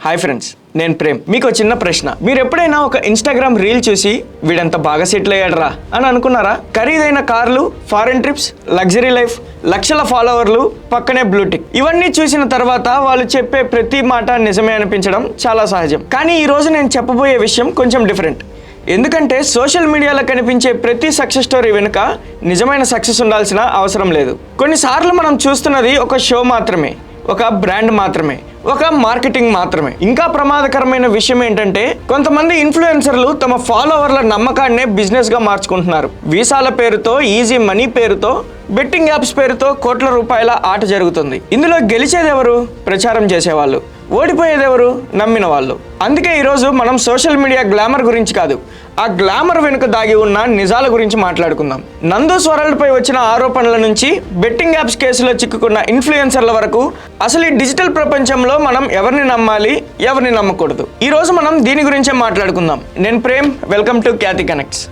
Hi friends, నేను ప్రేమ్. మీకు చిన్న ప్రశ్న. మీరు ఎప్పుడైనా ఒక ఇన్స్టాగ్రామ్ రీల్ చూసి వీడంత బాగా సెటిల్ అయ్యాడరా అని అనుకున్నారా? ఖరీదైన కార్లు, ఫారెన్ ట్రిప్స్, లగ్జరీ లైఫ్, లక్షల ఫాలోవర్లు, పక్కనే బ్లూటిక్. ఇవన్నీ చూసిన తర్వాత వాళ్ళు చెప్పే ప్రతి మాట నిజమే అనిపించడం చాలా సహజం. కానీ ఈ రోజు నేను చెప్పబోయే విషయం కొంచెం డిఫరెంట్. ఎందుకంటే సోషల్ మీడియాలో కనిపించే ప్రతి సక్సెస్ స్టోరీ వెనుక నిజమైన సక్సెస్ ఉండాల్సిన అవసరం లేదు. కొన్నిసార్లు మనం చూస్తున్నది ఒక షో మాత్రమే, ఒక బ్రాండ్ మాత్రమే, ఒక మార్కెటింగ్ మాత్రమే. ఇంకా ప్రమాదకరమైన విషయం ఏంటంటే కొంతమంది ఇన్ఫ్లుయెన్సర్లు తమ ఫాలోవర్ల నమ్మకాన్నే బిజినెస్గా మార్చుకుంటున్నారు. వీసాల పేరుతో, ఈజీ మనీ పేరుతో, బెట్టింగ్ యాప్స్ పేరుతో కోట్ల రూపాయల ఆట జరుగుతుంది. ఇందులో గెలిచేది ఎవరు? ప్రచారం చేసేవాళ్ళు. ఓడిపోయేది ఎవరు? నమ్మిన వాళ్ళు. అందుకే ఈరోజు మనం సోషల్ మీడియా గ్లామర్ గురించి కాదు, ఆ గ్లామర్ వెనుక దాగి ఉన్న నిజాల గురించి మాట్లాడుకుందాం. నందూస్ వరల్డ్పై వచ్చిన ఆరోపణల నుంచి బెట్టింగ్ యాప్స్ కేసులో చిక్కుకున్న ఇన్ఫ్లుయెన్సర్ల వరకు అసలు ఈ డిజిటల్ ప్రపంచంలో మనం ఎవరిని నమ్మాలి, ఎవరిని నమ్మకూడదు, ఈ రోజు మనం దీని గురించే మాట్లాడుకుందాం. నేను Prem, welcome to Khyati connects.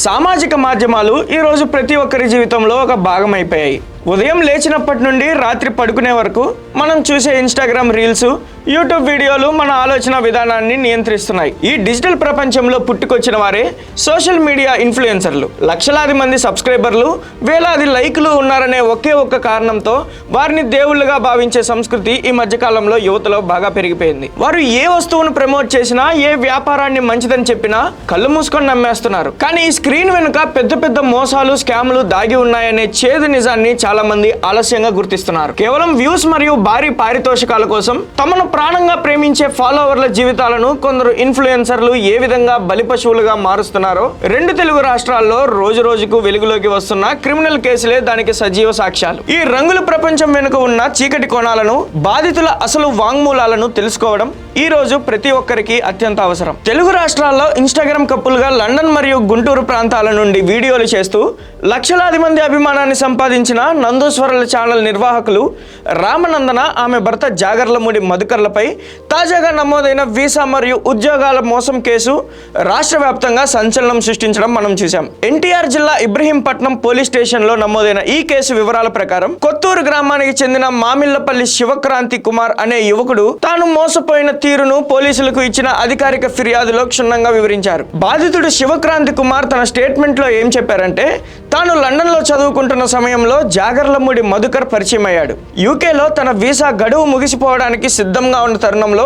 సామాజిక మాధ్యమాలు ఈరోజు ప్రతి ఒక్కరి జీవితంలో ఒక భాగం అయిపోయాయి. ఉదయం లేచినప్పటి నుండి రాత్రి పడుకునే వరకు మనం చూసే ఇన్స్టాగ్రామ్ రీల్స్, యూట్యూబ్ వీడియోలు మన ఆలోచన విధానాన్ని నియంత్రిస్తున్నాయి. ఈ డిజిటల్ ప్రపంచంలో పుట్టుకొచ్చిన వారే సోషల్ మీడియా ఇన్ఫ్లుయెన్సర్లు. లక్షలాది మంది సబ్స్క్రైబర్లు, వేలాది లైకులు ఉన్నారనే ఒకే ఒక్క కారణంతో వారిని దేవుళ్ళుగా భావించే సంస్కృతి ఈ మధ్యకాలంలో యువతలో బాగా పెరిగిపోయింది. వారు ఏ వస్తువును ప్రమోట్ చేసినా, ఏ వ్యాపారాన్ని మంచిదని చెప్పినా కళ్ళు మూసుకొని నమ్మేస్తున్నారు. కానీ ఈ స్క్రీన్ వెనుక పెద్ద పెద్ద మోసాలు, స్కామ్లు దాగి ఉన్నాయనే చేదు నిజాన్ని చాలా మంది ఆలస్యంగా గుర్తిస్తున్నారు. కేవలం వ్యూస్ మరియు భారీ పారితోషికాల కోసం తమను ప్రాణంగా ప్రేమించే ఫాలోవర్ల జీవితాలను కొందరు ఇన్ఫ్లుయెన్సర్లు ఏ విధంగా బలిపశువులుగా మారుస్తున్నారో రెండు తెలుగు రాష్ట్రాల్లో రోజు రోజుకు వెలుగులోకి వస్తున్న క్రిమినల్ కేసులే దానికి సజీవ సాక్ష్యాలు. ఈ రంగుల ప్రపంచం వెనుక ఉన్న చీకటి కోణాలను, బాధితుల అసలు వాంగ్మూలాలను తెలుసుకోవడం ఈ రోజు ప్రతి ఒక్కరికి అత్యంత అవసరం. తెలుగు రాష్ట్రాల్లో ఇన్స్టాగ్రామ్ కప్పులుగా లండన్ మరియు గుంటూరు ప్రాంతాల నుండి వీడియోలు చేస్తూ లక్షలాది మంది అభిమానాన్ని సంపాదించిన నందూస్ వరల్డ్ ఛానల్ నిర్వాహకులు రామనందన, ఆమె భర్త జాగర్లమూడి మధుకర్లపై తాజాగా నమోదైన వీసా మరియు ఉద్యోగాల మోసం కేసు రాష్ట్ర వ్యాప్తంగా సంచలనం సృష్టించడం మనం చూసాం. ఎన్టీఆర్ జిల్లా ఇబ్రహీంపట్నం పోలీస్ స్టేషన్లో నమోదైన ఈ కేసు వివరాల ప్రకారం కొత్తూరు గ్రామానికి చెందిన మామిళ్లపల్లి శివక్రాంతి కుమార్ అనే యువకుడు తాను మోసపోయిన తీరును పోలీసులకు ఇచ్చిన అధికారిక ఫిర్యాదులో క్షుణ్ణంగా వివరించారు. బాధితుడు శివక్రాంతి కుమార్ తన స్టేట్మెంట్ లో ఏం చెప్పారంటే, తాను లండన్ లో చదువుకుంటున్న సమయంలో జాగర్లమూడి మధుకర్ పరిచయం అయ్యాడు. యూకేలో తన వీసా గడువు ముగిసిపోవడానికి సిద్ధంగా ఉన్న తరుణంలో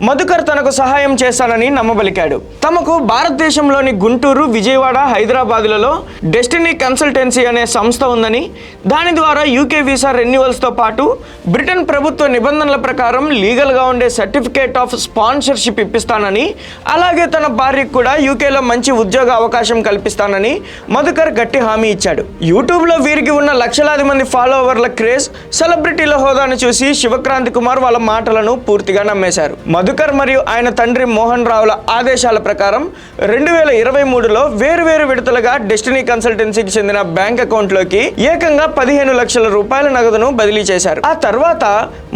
మధుకర్ తనకు సహాయం చేశానని నమ్మబలికాడు. తమకు భారతదేశంలోని గుంటూరు, విజయవాడ, హైదరాబాదులలో డెస్టినీ కన్సల్టెన్సీ అనే సంస్థ ఉందని, దాని ద్వారా యూకే వీసా రెన్యువల్స్ తో పాటు బ్రిటన్ ప్రభుత్వ నిబంధనల ప్రకారం లీగల్ గా ఉండే సర్టిఫికేట్ ఆఫ్ స్పాన్సర్షిప్ ఇప్పిస్తానని, అలాగే తన భార్యకు కూడా యూకేలో మంచి ఉద్యోగ అవకాశం కల్పిస్తానని మధుకర్ గట్టి హామీ ఇచ్చాడు. యూట్యూబ్ లో వీరికి ఉన్న లక్షలాది మంది ఫాలోవర్ల క్రేజ్, సెలబ్రిటీల హోదాను చూసి శివక్రాంతి కుమార్ వాళ్ళ మాటలను పూర్తిగా నమ్మేశారు. మధుకర్ మరియు ఆయన తండ్రి మోహన్ రావుల ఆదేశాల ప్రకారం 2023లో వేరువేరు విడతలుగా డెస్టినీ కన్సల్టెన్సీకి చెందిన బ్యాంక్ అకౌంట్ లోకి ఏకంగా 15 లక్షల రూపాయల నగదును బదిలీ చేశారు. ఆ తర్వాత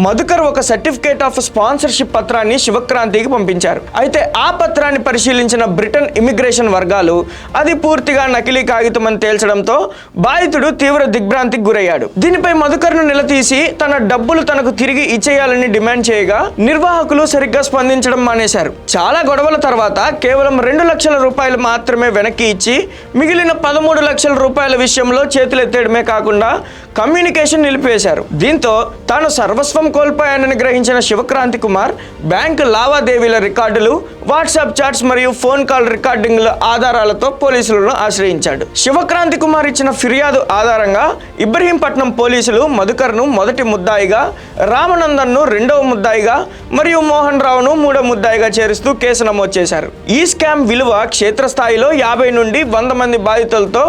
మధుకర్ ఒక సర్టిఫికేట్ ఆఫ్ స్పాన్సర్షిప్ పత్రాన్ని శివక్రాంతికి పంపించారు. అయితే ఆ పత్రాన్ని పరిశీలించిన బ్రిటన్ ఇమిగ్రేషన్ వర్గాలు అది పూర్తిగా నకిలీ కాగితం అని తేల్చడంతో బాధితుడు తీవ్ర దిగ్భ్రాంతికి గురయ్యాడు. దీనిపై మధుకర్ను నిలదీసి తన డబ్బులు తనకు తిరిగి ఇచ్చేయాలని డిమాండ్ చేయగా నిర్వాహకులు సరిగ్గా స్పందించడం మానేశారు. చాలా గొడవల తర్వాత కేవలం 2 లక్షల రూపాయలు మాత్రమే వెనక్కి ఇచ్చి మిగిలిన 13 లక్షల రూపాయల విషయంలో చేతులెత్తేయడమే కాకుండా కమ్యూనికేషన్ నిలిపివేశారు. దీంతో తాను సర్వస్వం కోల్పోయానని గ్రహించిన శివక్రాంతి కుమార్ బ్యాంకు లావాదేవీల రికార్డులు, వాట్సాప్ చాట్స్ మరియు ఫోన్ కాల్ రికార్డింగ్ల ఆధారాలతో పోలీసులను ఆశ్రయించాడు. శివక్రాంతి కుమార్ ఇచ్చిన ఫిర్యాదు ఆధారంగా ఇబ్రహీంపట్నం పోలీసులు మధుకర్ను మొదటి ముద్దాయిగా, రామనందన్ను రెండవ ముద్దాయిగా మరియు మోహన్ రావును మూడో ముద్దాయిగా చేరుస్తూ కేసు నమోదు చేశారు. ఈ స్కామ్ విలువ క్షేత్రస్థాయిలో 50 నుండి 100 మంది బాధితులతో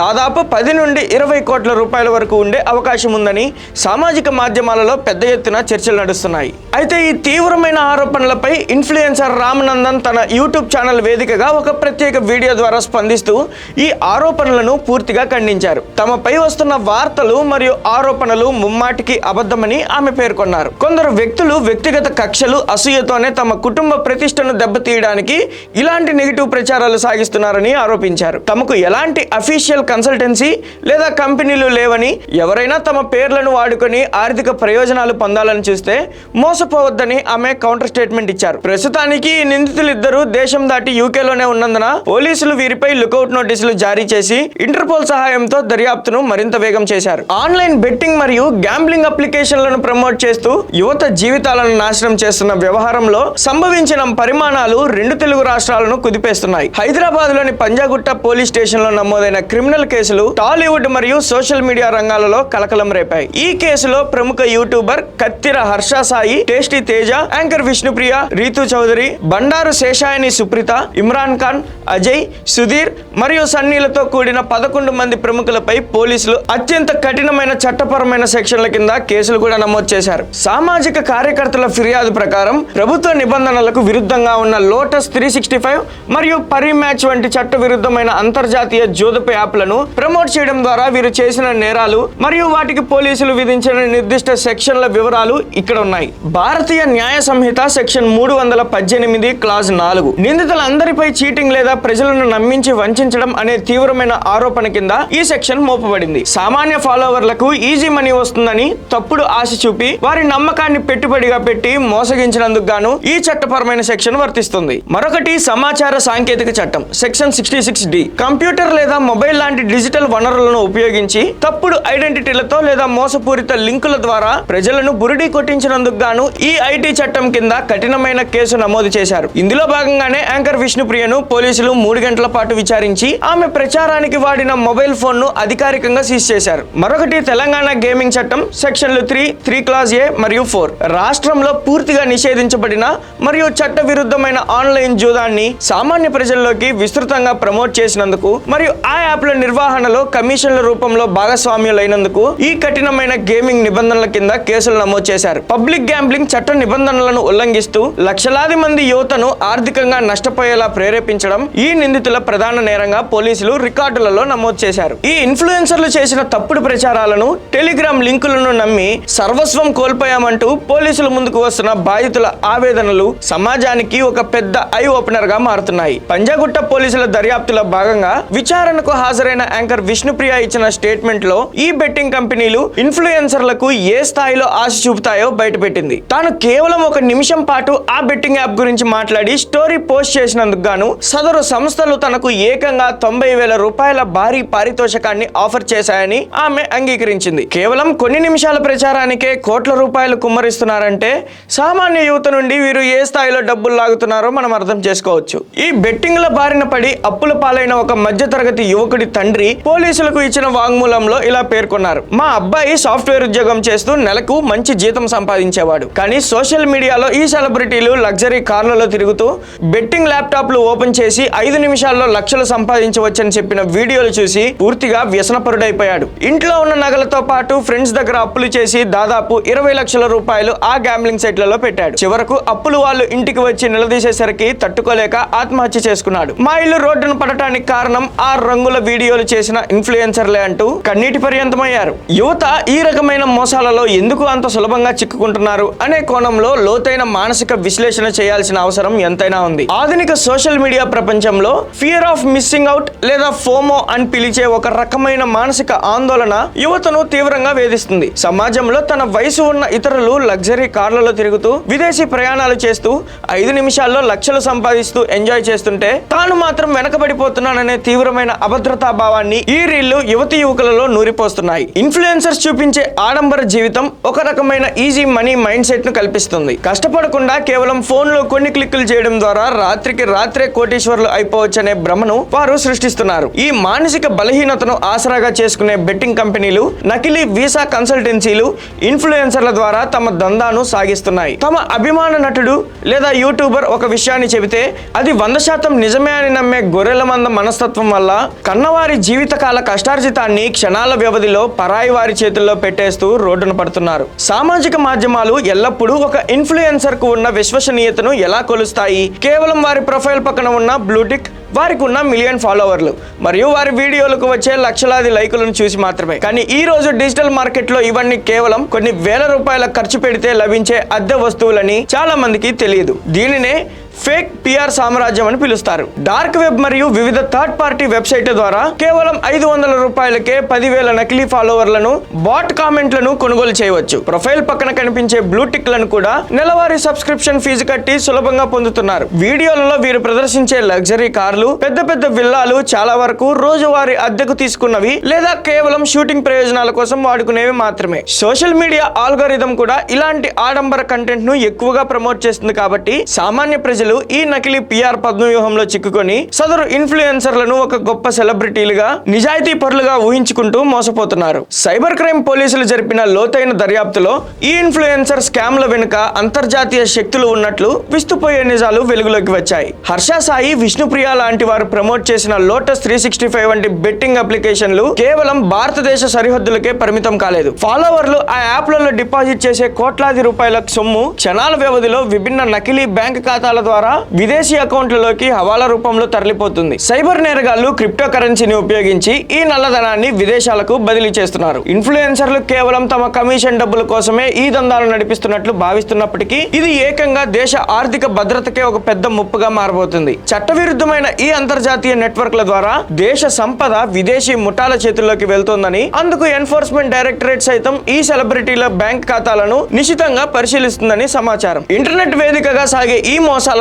దాదాపు 10 నుండి 20 కోట్ల రూపాయల వరకు ఉండే అవకాశం ఉందని సామాజిక మాధ్యమాలలో పెద్ద ఎత్తున చర్చలు నడుస్తున్నాయి. అయితే ఈ తీవ్రమైన ఆరోపణలపై ఇన్ఫ్లుయెన్సర్ రామనందన్ తన యూట్యూబ్ ఛానల్ వేదికగా ఒక ప్రత్యేక వీడియో ద్వారా స్పందిస్తూ ఈ ఆరోపణలను పూర్తిగా ఖండించారు. తమపై వస్తున్న వార్తలు మరియు ఆరోపణలు ముమ్మాటికి అబద్ధమని ఆమె పేర్కొన్నారు. కొందరు వ్యక్తులు వ్యక్తిగత కక్షలు, అసూయతోనే తమ కుటుంబ ప్రతిష్టను దెబ్బతీయడానికి ఇలాంటి నెగిటివ్ ప్రచారాలు సాగిస్తున్నారని ఆరోపించారు. తమకు ఎలాంటి అఫీషియల్ కన్సల్టెన్సీ లేదా కంపెనీలు లేవని, ఎవరైనా తమ పేర్లను వాడుకొని ఆర్థిక ప్రయోజనాలు పొందాలని చూస్తే మోసపోవద్దని ఆమె కౌంటర్ స్టేట్మెంట్ ఇచ్చారు. ప్రస్తుతానికి ఈ నిందితులిద్దరూ దేశం దాటి యూకేలోనే ఉన్నందున పోలీసులు వీరిపై లుకౌట్ నోటీసులు జారీ చేసి ఇంటర్పోల్ సహాయంతో దర్యాప్తును మరింత వేగం చేశారు. ఆన్లైన్ బెట్టింగ్ మరియు గ్యాంబ్లింగ్ అప్లికేషన్లను ప్రమోట్ చేస్తూ యువత జీవితాలను నాశనం చేస్తున్న వ్యవహారంలో సంభవించిన పరిమాణాలు రెండు తెలుగు రాష్ట్రాలను కుదిపేస్తున్నాయి. హైదరాబాద్ లోని పంజాగుట్ట పోలీస్ స్టేషన్ లో నమోదైన క్రిమినల్ కేసులు టాలీవుడ్ మరియు సోషల్ మీడియా రంగాలలో కలకలం రేపాయి. ఈ కేసులో ప్రముఖ YouTuber Kathira Harsha Sai, tasty Teja, anchor Vishnupriya, Ritu Chaudhary, Bandaru Seshayani Supritha, Imran Khan, Ajay, Sudheer మరియు సన్నీలతో కూడిన 11 మంది ప్రముఖులపై పోలీసులు అత్యంత కఠినమైన చట్టపరమైన సెక్షన్ల కింద కేసులు కూడా నమోదు చేశారు. సామాజిక కార్యకర్తల ఫిర్యాదు ప్రకారం ప్రభుత్వ నిబంధనలకు విరుద్ధంగా ఉన్న లోటస్ 365 మరియు పరిమ్యాచ్ వంటి చట్ట విరుద్ధమైన అంతర్జాతీయ జోదపు యాప్లను ప్రమోట్ చేయడం ద్వారా వీరు చేసిన నేరాలు మరియు వాటికి పోలీసులు విధించిన నిర్దిష్ట సెక్షన్ల వివరాలు ఇక్కడ ఉన్నాయి. భారతీయ న్యాయ సంహిత సెక్షన్ 318 క్లాజ్ 4 నిందితులందరిపై చీటింగ్ లేదా ప్రజలను నమ్మించి వంచడం అనే తీవ్రమైన ఆరోపణ కింద ఈ సెక్షన్ మోపబడింది. సామాన్య ఫాలోవర్లకు ఈజీ మనీ వస్తుందని తప్పుడు ఆశ చూపి వారి నమ్మకాన్ని పెట్టుబడిగా పెట్టి మోసగించినందుకు గాను ఈ చట్టపరమైన సెక్షన్ వర్తిస్తుంది. మరొకటి సమాచార సాంకేతిక చట్టం సెక్షన్ 66D. కంప్యూటర్ లేదా మొబైల్ లాంటి డిజిటల్ వనరులను ఉపయోగించి తప్పుడు ఐడెంటిటీలతో లేదా మోసపూరిత లింకుల ద్వారా ప్రజలను బురిడి కొట్టించినందుకు గాను ఈ ఐటీ చట్టం కింద కఠినమైన కేసు నమోదు చేశారు. ఇందులో భాగంగానే యాంకర్ విష్ణుప్రియను పోలీసులు 3 గంటల పాటు విచారించి ఆమె ప్రచారానికి వాడిన మొబైల్ ఫోన్ ను అధికారికంగా సీజ్ చేశారు. మరొకటి తెలంగాణ గేమింగ్ చట్టం సెక్షన్లు 3 క్లాజ్ A మరియు 4. రాష్ట్రంలో పూర్తిగా నిషేధించబడిన మరియు చట్ట విరుద్ధమైన ఆన్లైన్ జూదాన్ని సామాన్య ప్రజల్లోకి విస్తృతంగా ప్రమోట్ చేసినందుకు మరియు ఆ యాప్ల నిర్వహణలో కమిషన్ల రూపంలో భాగస్వామ్యులైనందుకు ఈ కఠినమైన గేమింగ్ నిబంధనల కింద కేసులు నమోదు చేశారు. పబ్లిక్ గ్యాంబ్లింగ్ చట్ట నిబంధనలను ఉల్లంఘిస్తూ లక్షలాది మంది యువతను ఆర్థికంగా నష్టపోయేలా ప్రేరేపించడం ఈ నిందితుల ప్రధాన నేరంగా పోలీసులు రికార్డులలో నమోదు చేశారు. ఈ ఇన్ఫ్లుయెన్సర్లు చేసిన తప్పుడు ప్రచారాలను, టెలిగ్రామ్ లింకులను నమ్మి సర్వస్వం కోల్పోయామంటూ పోలీసుల ముందుకు వస్తున్న బాధితుల ఆవేదనలు సమాజానికి ఒక పెద్ద ఐ ఓపెనర్ గా మారుతున్నాయి. పంజాగుట్ట పోలీసుల దర్యాప్తులో భాగంగా విచారణకు హాజరైన యాంకర్ విష్ణుప్రియ ఇచ్చిన స్టేట్మెంట్ లో ఈ బెట్టింగ్ కంపెనీలు ఇన్ఫ్లుయెన్సర్లకు ఏ స్థాయిలో ఆశ చూపుతాయో బయటపెట్టింది. తాను కేవలం 1 నిమిషం పాటు ఆ బెట్టింగ్ యాప్ గురించి మాట్లాడి స్టోరీ పోస్ట్ చేసినందుకు గాను సదరు సంస్థలు తనకు ఏకంగా 90,000 రూపాయల భారీ పారితోషికాన్ని ఆఫర్ చేశాయని ఆమె అంగీకరించింది. కేవలం కొన్ని నిమిషాల ప్రచారానికే కోట్ల రూపాయలు కుమ్మరిస్తున్నారంటే సామాన్య యువత నుండి వీరు ఏ స్థాయిలో డబ్బులు లాగుతున్నారో మనం అర్థం చేసుకోవచ్చు. ఈ బెట్టింగ్ల బారిన పడి అప్పుల పాలైన ఒక మధ్యతరగతి యువకుడి తండ్రి పోలీసులకు ఇచ్చిన వాంగ్మూలంలో ఇలా పేర్కొన్నారు. మా అబ్బాయి సాఫ్ట్వేర్ ఉద్యోగం చేస్తూ నెలకు మంచి జీతం సంపాదించేవాడు. కానీ సోషల్ మీడియాలో ఈ సెలబ్రిటీలు లగ్జరీ కార్లలో తిరుగుతూ బెట్టింగ్ ల్యాప్టాప్లు ఓపెన్ చేసి 5 నిమిషాల్లో లక్షలు సంపాదించవచ్చని చెప్పిన వీడియోలు చూసి పూర్తిగా వ్యసనపరుడైపోయాడు. ఇంట్లో ఉన్న నగలతో పాటు ఫ్రెండ్స్ దగ్గర అప్పులు చేసి దాదాపు 20 లక్షల రూపాయలు ఆ గ్యాంబ్లింగ్ సైట్లలో పెట్టాడు. చివరకు అప్పులు వాళ్ళు ఇంటికి వచ్చి నిలదీసేసరికి తట్టుకోలేక ఆత్మహత్య చేసుకున్నాడు. మా ఇల్లు రోడ్డును పడటానికి కారణం ఆ రంగుల వీడియోలు చేసిన ఇన్ఫ్లుయెన్సర్లే అంటూ కన్నీటి పర్యంతమయ్యారు. యువత ఈ రకమైన మోసాలలో ఎందుకు అంత సులభంగా చిక్కుకుంటున్నారు అనే కోణంలో లోతైన మానసిక విశ్లేషణ చేయాల్సిన అవసరం ఎంతైనా ఉంది. ఆధునిక సోషల్ మీడియా ప్రపంచంలో ఫియర్ ఆఫ్ మిస్సింగ్ అవుట్ లేదా ఫోమో అని పిలిచే ఒక రకమైన మానసిక ఆందోళన యువతను తీవ్రంగా వేధిస్తుంది. సమాజంలో తన వయసు ఉన్న ఇతరులు లగ్జరీ కార్లలో తిరుగుతూ విదేశీ ప్రయాణాలు చేస్తూ 5 నిమిషాల్లో లక్షలు సంపాదిస్తూ ఎంజాయ్ చేస్తుంటే తాను మాత్రం వెనకబడిపోతున్నాననే తీవ్రమైన అభద్రతా భావాన్ని ఈ రీళ్లు యువతి యువకులలో నూరిపోస్తున్నాయి. ఇన్ఫ్లుయెన్సర్స్ చూపించే ఆడంబర జీవితం ఒక రకమైన ఈజీ మనీ మైండ్ సెట్ ను కల్పిస్తుంది. కష్టపడకుండా కేవలం ఫోన్ లో కొన్ని క్లిక్కులు చేయడం ద్వారా రాత్రికి రాత్రే కోటీశ్వర్లు అయిపోవచ్చనే భ్రమను వారు సృష్టిస్తున్నారు. ఈ మానసిక బలహీనతను ఆసరాగా చేసుకునే బెట్టింగ్ కంపెనీలు, నకిలీ వీసా కన్సల్టెన్సీలు ఇన్ఫ్లుయెన్సర్ల ద్వారా తమ దందాను సాగిస్తున్నాయి. తమ అభిమాన నటుడు లేదా యూట్యూబర్ ఒక విషయాన్ని చెబితే అది 100% నిజమే అని నమ్మే గొర్రెల మంద మనస్తత్వం వల్ల కన్నవారి జీవితకాల కష్టార్జితాన్ని క్షణాల వ్యవధి వ్యవధిలో పరాయి వారి చేతుల్లో పెట్టేస్తూ రోడ్డున పడుతున్నారు. సామాజిక మాధ్యమాలు ఎల్లప్పుడూ ఒక ఇన్ఫ్లుయెన్సర్ కు ఉన్న విశ్వసనీయతను ఎలా కొలుస్తాయి? కేవలం వారి ప్రొఫైల్ పక్కన ఉన్న బ్లూటిక్, వారికి ఉన్న మిలియన్ ఫాలోవర్లు మరియు వారి వీడియోలకు వచ్చే లక్షలాది లైకులను చూసి మాత్రమే. కానీ ఈ రోజు డిజిటల్ మార్కెట్ లో ఇవన్నీ కేవలం కొన్ని వేల రూపాయల ఖర్చు పెడితే లభించే అద్దె వస్తువులని చాలా మందికి తెలియదు. దీనినే ఫేక్ పిఆర్ సామ్రాజ్యం అని పిలుస్తారు. డార్క్ వెబ్ మరియు వివిధ థర్డ్ పార్టీ వెబ్సైట్ల ద్వారా కేవలం 500 రూపాయలకే 10,000 నకిలీ ఫాలోవర్లను, బాట్ కామెంట్లను కొనుగోలు చేయవచ్చు. ప్రొఫైల్ పక్కన కనిపించే బ్లూటిక్లను కూడా నెలవారీ సబ్స్క్రిప్షన్ ఫీజు కట్టి సులభంగా పొందుతున్నారు. వీడియోలలో వీరు ప్రదర్శించే లగ్జరీ కార్లు, పెద్ద పెద్ద విల్లాలు చాలా వరకు రోజువారీ అద్దెకు తీసుకున్నవి లేదా కేవలం షూటింగ్ ప్రయోజనాల కోసం వాడుకునేవి మాత్రమే. సోషల్ మీడియా ఆల్గోరిథం కూడా ఇలాంటి ఆడంబర కంటెంట్ ను ఎక్కువగా ప్రమోట్ చేస్తుంది. కాబట్టి సామాన్య ప్రజలు ఈ నకిలీ పిఆర్ పద్మవ్యూహంలో చిక్కుకొని సదరు ఇన్ఫ్లుయెన్సర్లను ఒక గొప్ప సెలబ్రిటీలుగా, నిజాయితీ పరులుగా ఊహించుకుంటూ మోసపోతున్నారు. సైబర్ క్రైమ్ పోలీసులు జరిపిన లోతైన దర్యాప్తులో ఈ ఇన్ఫ్లుయెన్సర్ స్కామ్ల వెనుక అంతర్జాతీయ శక్తులు ఉన్నట్లు విస్తుపోయే నిజాలు వెలుగులోకి వచ్చాయి. హర్ష సాయి, విష్ణుప్రియ లాంటి వారు ప్రమోట్ చేసిన లోటస్ 365 వంటి బెట్టింగ్ అప్లికేషన్లు కేవలం భారతదేశ సరిహద్దులకే పరిమితం కాలేదు. ఫాలోవర్లు ఆ యాప్లలో డిపాజిట్ చేసే కోట్లాది రూపాయల సొమ్ము క్షణాల వ్యవధిలో విభిన్న నకిలీ బ్యాంక్ ఖాతాల ద్వారా విదేశీ అకౌంట్లలోకి హవాలా రూపంలో తరలిపోతుంది. సైబర్ నేరగాళ్లు క్రిప్టో కరెన్సీని ఉపయోగించి ఈ నల్లధనాన్ని విదేశాలకు బదిలీ చేస్తున్నారు. ఇన్ఫ్లుయెన్సర్లు కేవలం తమ కమిషన్ డబ్బుల కోసమే ఈ దందాలు నడిపిస్తున్నట్లు భావిస్తున్నప్పటికీ ఇది ఏకంగా దేశ ఆర్థిక భద్రతకే ఒక పెద్ద ముప్పుగా మారబోతుంది. చట్టవిరుద్ధమైన ఈ అంతర్జాతీయ నెట్వర్క్ల ద్వారా దేశ సంపద విదేశీ ముఠాల చేతుల్లోకి వెళ్తోందని, అందుకు ఎన్ఫోర్స్మెంట్ డైరెక్టరేట్ సైతం ఈ సెలబ్రిటీల బ్యాంక్ ఖాతాలను నిశితంగా పరిశీలిస్తుందని సమాచారం. ఇంటర్నెట్ వేదికగా సాగే ఈ మోసాలలో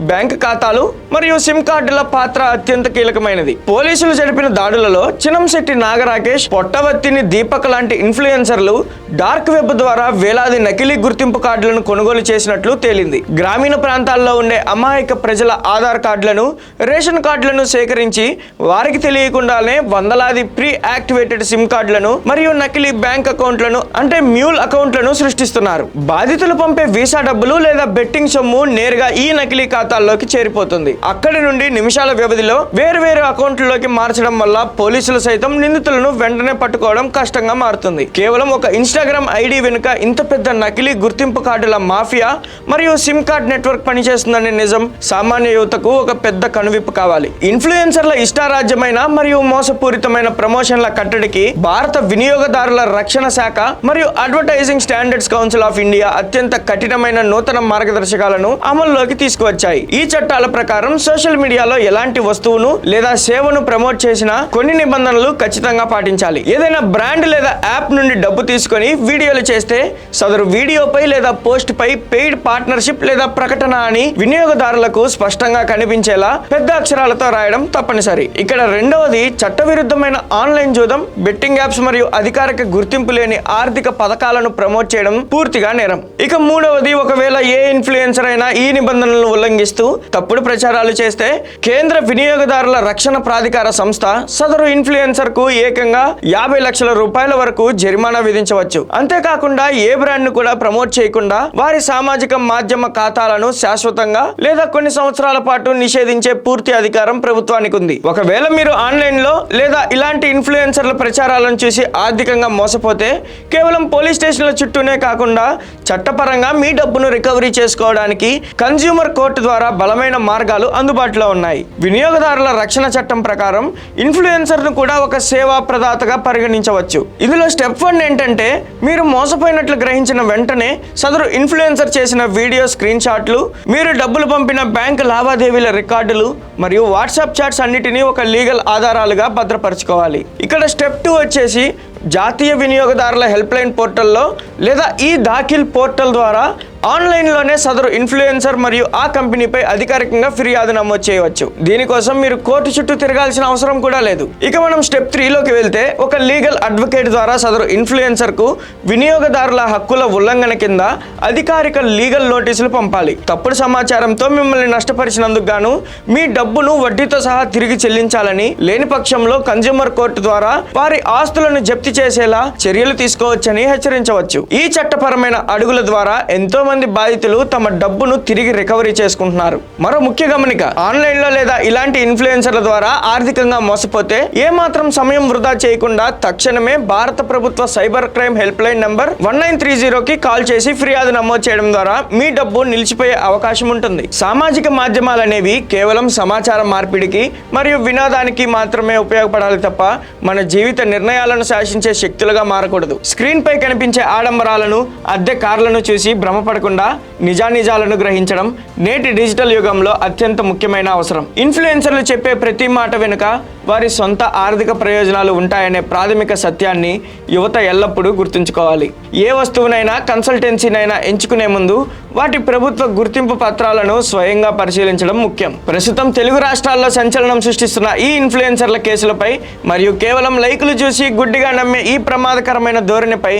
బ్యాంక్ ఖాతాలు మరియు సిమ్ కార్డుల పాత్ర అత్యంత కీలకమైనది. పోలీసులు జరిపిన దాడులలో చినంశెట్టి నాగరాకేష్, పొట్టవత్తిని దీపక్ లాంటి ఇన్ఫ్లుయెన్సర్లు డార్క్ వెబ్ ద్వారా వేలాది నకిలీ గుర్తింపు కార్డులను కొనుగోలు చేసినట్లు తేలింది. గ్రామీణ ప్రాంతాల్లో ఉండే అమాయక ప్రజల ఆధార్ కార్డులను, రేషన్ కార్డులను సేకరించి వారికి తెలియకుండానే వందలాది ప్రీ యాక్టివేటెడ్ సిమ్ కార్డులను మరియు నకిలీ బ్యాంక్ అకౌంట్లను అంటే మ్యూల్ అకౌంట్లను సృష్టిస్తున్నారు. బాధితులు పంపే వీసా డబ్బులు లేదా బెట్టింగ్ సొమ్ము నేరుగా ఈ నకిలీ ఖాతాల్లోకి చేరిపోతుంది. అక్కడి నుండి నిమిషాల వ్యవధిలో వేర్వేరు అకౌంట్లలోకి మార్చడం వల్ల పోలీసులు సైతం నిందితులను వెంటనే పట్టుకోవడం కష్టంగా మారుతుంది. కేవలం ఒక ఇన్స్టాగ్రామ్ ఐడి వెనుక ఇంత పెద్ద నకిలీ గుర్తింపు కార్డుల మాఫియా మరియు సిమ్ కార్డ్ నెట్వర్క్ పనిచేస్తుందనే నిజం సామాన్య యువతకు ఒక పెద్ద కనువిప్పు కావాలి. ఇన్ఫ్లుయెన్సర్ల ఇష్టారాజ్యమైన మరియు మోసపూరితమైన ప్రమోషన్ల కట్టడికి భారత వినియోగదారుల రక్షణ శాఖ మరియు advertising standards council of India అత్యంత కఠినమైన నూతన మార్గదర్శకాలను అమల్లోకి తీసుకువచ్చాయి. ఈ చట్టాల ప్రకారం సోషల్ మీడియాలో ఎలాంటి వస్తువును లేదా సేవను ప్రమోట్ చేసినా కొన్ని నిబంధనలు ఖచ్చితంగా పాటించాలి. ఏదైనా బ్రాండ్ లేదా యాప్ నుండి డబ్బు తీసుకొని వీడియోలు చేస్తే సదరు వీడియోపై లేదా పోస్ట్ పై పెయిడ్ పార్ట్నర్షిప్ లేదా ప్రకటన అని వినియోగదారులకు స్పష్టంగా కనిపించేలా పెద్ద అక్షరాలతో రాయడం తప్పనిసరి. ఇక్కడ రెండవది చట్టవిరుద్ధమైన ఆన్లైన్ జూదం, బెట్టింగ్ యాప్స్ మరియు అధికారిక గుర్తింపు లేని ఆర్థిక పథకాలను ప్రమోట్ చేయడం పూర్తిగా నేరం. ఇక మూడవది, ఒకవేళ ఏ ఇన్ఫ్లుయెన్సర్ అయినా ఈ నిబంధనలను ఉల్లంఘిస్తూ తప్పుడు ప్రచారాలు చేస్తే కేంద్ర వినియోగదారుల రక్షణ ప్రాధికార సంస్థ సదరు ఇన్ఫ్లుయెన్సర్ కు ఏకంగా 50 లక్షల రూపాయల వరకు జరిమానా విధించవచ్చు. అంతేకాకుండా ఏ బ్రాండ్ ను కూడా ప్రమోట్ చేయకుండా వారి సామాజిక మాధ్యమ ఖాతాలను శాశ్వతంగా లేదా కొన్ని సంవత్సరాల పాటు నిషేధించే పూర్తి అధికారం ప్రభుత్వానికి ఉంది. ఒకవేళ మీరు ఆన్లైన్ లో లేదా ఇలాంటి ఇన్ఫ్లుయెన్సర్ల ప్రచారాలను చూసి ఆర్థికంగా మోసపోతే కేవలం పోలీస్ స్టేషన్ల చుట్టూనే కాకుండా చట్టపరంగా మీ డబ్బును రికవరీ చేసుకోవడానికి కన్స్యూమర్ కోర్టు ద్వారా బలమైన మార్గాలు అందుబాటులో ఉన్నాయి. వినియోగదారుల రక్షణ చట్టం ప్రకారం ఇన్ఫ్లుయెన్సర్ ను కూడా ఒక సేవా ప్రదాతగా పరిగణించవచ్చు. ఇందులో స్టెప్ 1 ఏంటంటే మీరు మోసపోయినట్లు గ్రహించిన వెంటనే సదరు ఇన్ఫ్లుయెన్సర్ చేసిన వీడియో స్క్రీన్ షాట్లు, మీరు డబ్బులు పంపిన బ్యాంకు లావాదేవీల రికార్డులు మరియు వాట్సాప్ చాట్స్ అన్నిటినీ ఒక లీగల్ ఆధారాలుగా భద్రపరచుకోవాలి. ఇక్కడ స్టెప్ 2 వచ్చేసి జాతీయ వినియోగదారుల హెల్ప్ లైన్ పోర్టల్లో లేదా ఈ దాఖిల్ పోర్టల్ ద్వారా ఆన్లైన్లోనే సదరు ఇన్ఫ్లుయెన్సర్ మరియు ఆ కంపెనీపై అధికారికంగా ఫిర్యాదు నమోదు చేయవచ్చు. దీనికోసం మీరు కోర్టు చుట్టూ తిరగాల్సిన అవసరం కూడా లేదు. ఇక మనం స్టెప్ 3లోకి వెళ్తే ఒక లీగల్ అడ్వకేట్ ద్వారా సదరు ఇన్ఫ్లుయెన్సర్ కు వినియోగదారుల హక్కుల ఉల్లంఘన కింద అధికారిక లీగల్ నోటీసులు పంపాలి. తప్పుడు సమాచారంతో మిమ్మల్ని నష్టపరిచినందుకు గాను మీ డబ్బును వడ్డీతో సహా తిరిగి చెల్లించాలని, లేని పక్షంలో కన్స్యూమర్ కోర్టు ద్వారా వారి ఆస్తులను జప్తు చేసేలా చర్యలు తీసుకోవచ్చని హెచ్చరించవచ్చు. ఈ చట్టపరమైన అడుగుల ద్వారా ఎంతో మంది బాధితులు తమ డబ్బును తిరిగి రికవరీ చేసుకుంటున్నారు. మరో ముఖ్య గమనిక, ఆన్లైన్ లో లేదా ఇలాంటి ఇన్ఫ్లుయెన్సర్ల ద్వారా ఆర్థికంగా మోసపోతే ఏమాత్రం సమయం వృధా చేయకుండా తక్షణమే భారత ప్రభుత్వ cyber crime helpline number 1930కి కాల్ చేసి ఫిర్యాదు నమోదు చేయడం ద్వారా మీ డబ్బు నిలిచిపోయే అవకాశం ఉంటుంది. సామాజిక మాధ్యమాలు అనేవి కేవలం సమాచార మార్పిడికి మరియు వినోదానికి మాత్రమే ఉపయోగపడాలి తప్ప మన జీవిత నిర్ణయాలను శాసించే శక్తులుగా మారకూడదు. స్క్రీన్ పై కనిపించే ఆడంబరాలను, అద్దె కార్లను చూసి భ్రమపడకుండా నిజానిజాలను గ్రహించడం నేటి డిజిటల్ యుగంలో అత్యంత ముఖ్యమైన అవసరం. ఇన్ఫ్లుయెన్సర్లు చెప్పే ప్రతి మాట వెనుక వారి సొంత ఆర్థిక ప్రయోజనాలు ఉంటాయనే ప్రాథమిక సత్యాన్ని యువత ఎల్లప్పుడూ గుర్తుంచుకోవాలి. ఏ వస్తువునైనా కన్సల్టెన్సీనైనా ఎంచుకునే ముందు వాటి ప్రభుత్వ గుర్తింపు పత్రాలను స్వయంగా పరిశీలించడం ముఖ్యం. ప్రస్తుతం తెలుగు రాష్ట్రాల్లో సంచలనం సృష్టిస్తున్న ఈ ఇన్ఫ్లుయెన్సర్ల కేసులపై మరియు కేవలం లైకులు చూసి గుడ్డిగా నమ్మే ఈ ప్రమాదకరమైన ధోరణిపై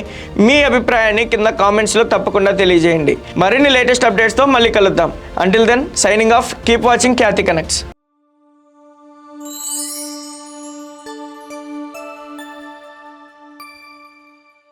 మీ అభిప్రాయాన్ని కింద కామెంట్స్లో తప్పకుండా తెలియజేయండి. మరిన్ని లేటెస్ట్ అప్డేట్స్తో మళ్ళీ కలుద్దాం. Until then, signing off, keep watching Khyati connects.